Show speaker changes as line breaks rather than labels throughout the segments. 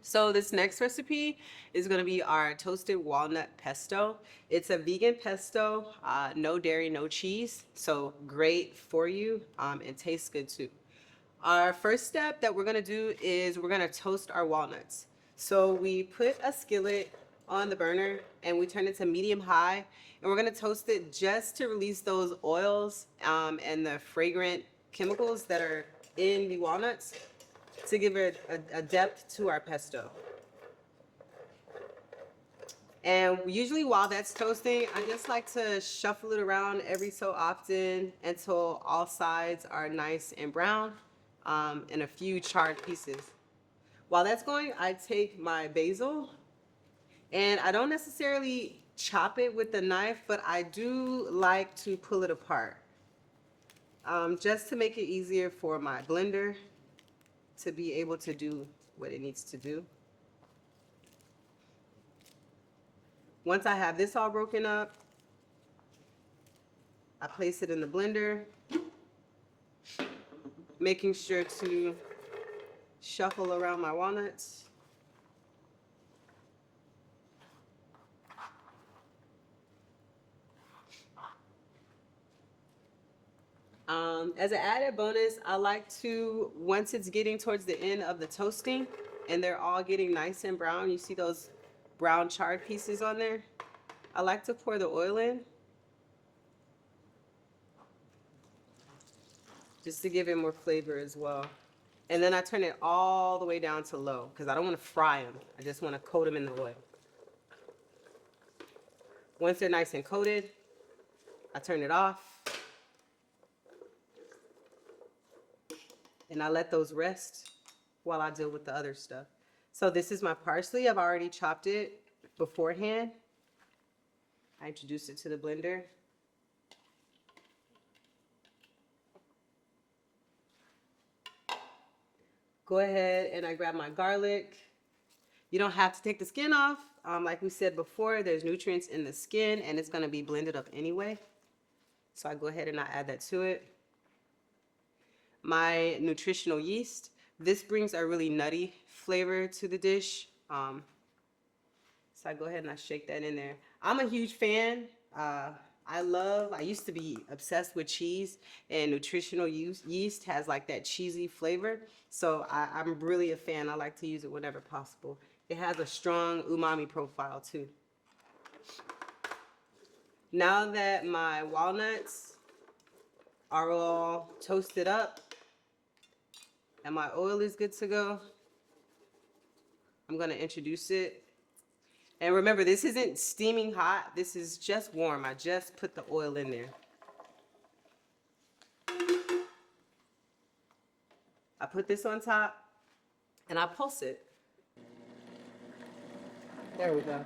So this next recipe is going to be our toasted walnut pesto. It's a vegan pesto, no dairy, no cheese, so great for you and tastes good too. Our first step that we're going to do is we're going to toast our walnuts. So we put a skillet on the burner and we turn it to medium high, and we're going to toast it just to release those oils and the fragrant chemicals that are in the walnuts, to give it a depth to our pesto. And usually while that's toasting, I just like to shuffle it around every so often until all sides are nice and brown, and a few charred pieces. While that's going, I take my basil, and I don't necessarily chop it with the knife, but I do like to pull it apart, just to make it easier for my blender to be able to do what it needs to do. Once I have this all broken up, I place it in the blender, making sure to shuffle around my walnuts. As an added bonus, I like to, once it's getting towards the end of the toasting and they're all getting nice and brown, you see those brown charred pieces on there? I like to pour the oil in just to give it more flavor as well. And then I turn it all the way down to low because I don't want to fry them. I just want to coat them in the oil. Once they're nice and coated, I turn it off and I let those rest while I deal with the other stuff. So this is my parsley. I've already chopped it beforehand. I introduce it to the blender. Go ahead and I grab my garlic. You don't have to take the skin off. Like we said before, there's nutrients in the skin and it's going to be blended up anyway. So I go ahead and I add that to it. My nutritional yeast. This brings a really nutty flavor to the dish. So I go ahead and I shake that in there. I'm a huge fan. I used to be obsessed with cheese, and nutritional yeast has like that cheesy flavor. So I'm really a fan. I like to use it whenever possible. It has a strong umami profile too. Now that my walnuts are all toasted up and my oil is good to go, I'm going to introduce it. And remember, this isn't steaming hot. This is just warm. I just put the oil in there. I put this on top and I pulse it. There we go.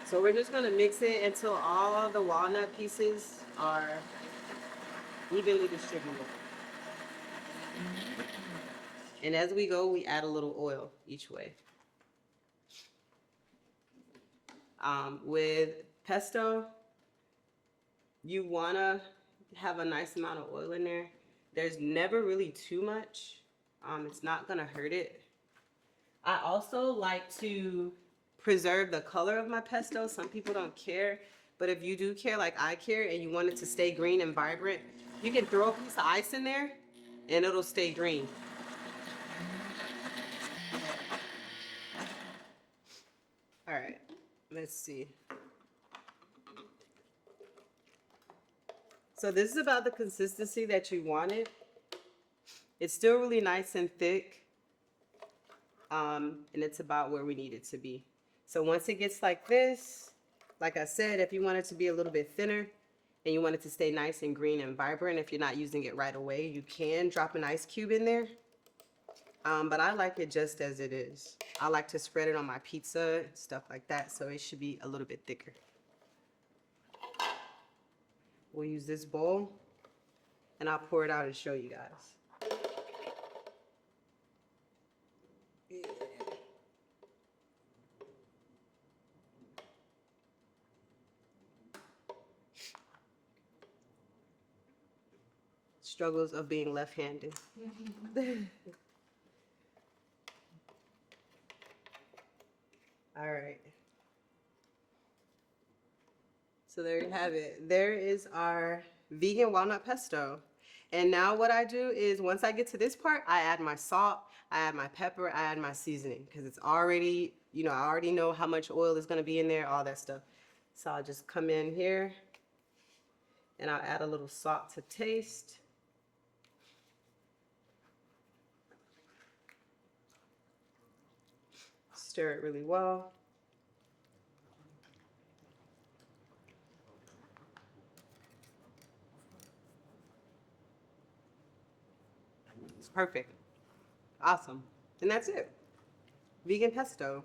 So we're just gonna mix it until all of the walnut pieces are evenly distributed. And as we go, we add a little oil each way. With pesto, you wanna have a nice amount of oil in there. There's never really too much. It's not gonna hurt it. I also like to preserve the color of my pesto. Some people don't care, but if you do care like I care and you want it to stay green and vibrant, you can throw a piece of ice in there and it'll stay green. All right, let's see. So this is about the consistency that you wanted. It's still really nice and thick, and it's about where we need it to be. So once it gets like this, like I said, if you want it to be a little bit thinner and you want it to stay nice and green and vibrant, if you're not using it right away, you can drop an ice cube in there. But I like it just as it is. I like to spread it on my pizza, stuff like that, so it should be a little bit thicker. We'll use this bowl and I'll pour it out and show you guys. struggles of being left-handed. All right. So there you have it. There is our vegan walnut pesto. And now what I do is once I get to this part, I add my salt, I add my pepper, I add my seasoning because it's already, I already know how much oil is going to be in there, all that stuff. So I'll just come in here and I'll add a little salt to taste. Stir it really well. It's perfect. Awesome. And that's it. Vegan pesto.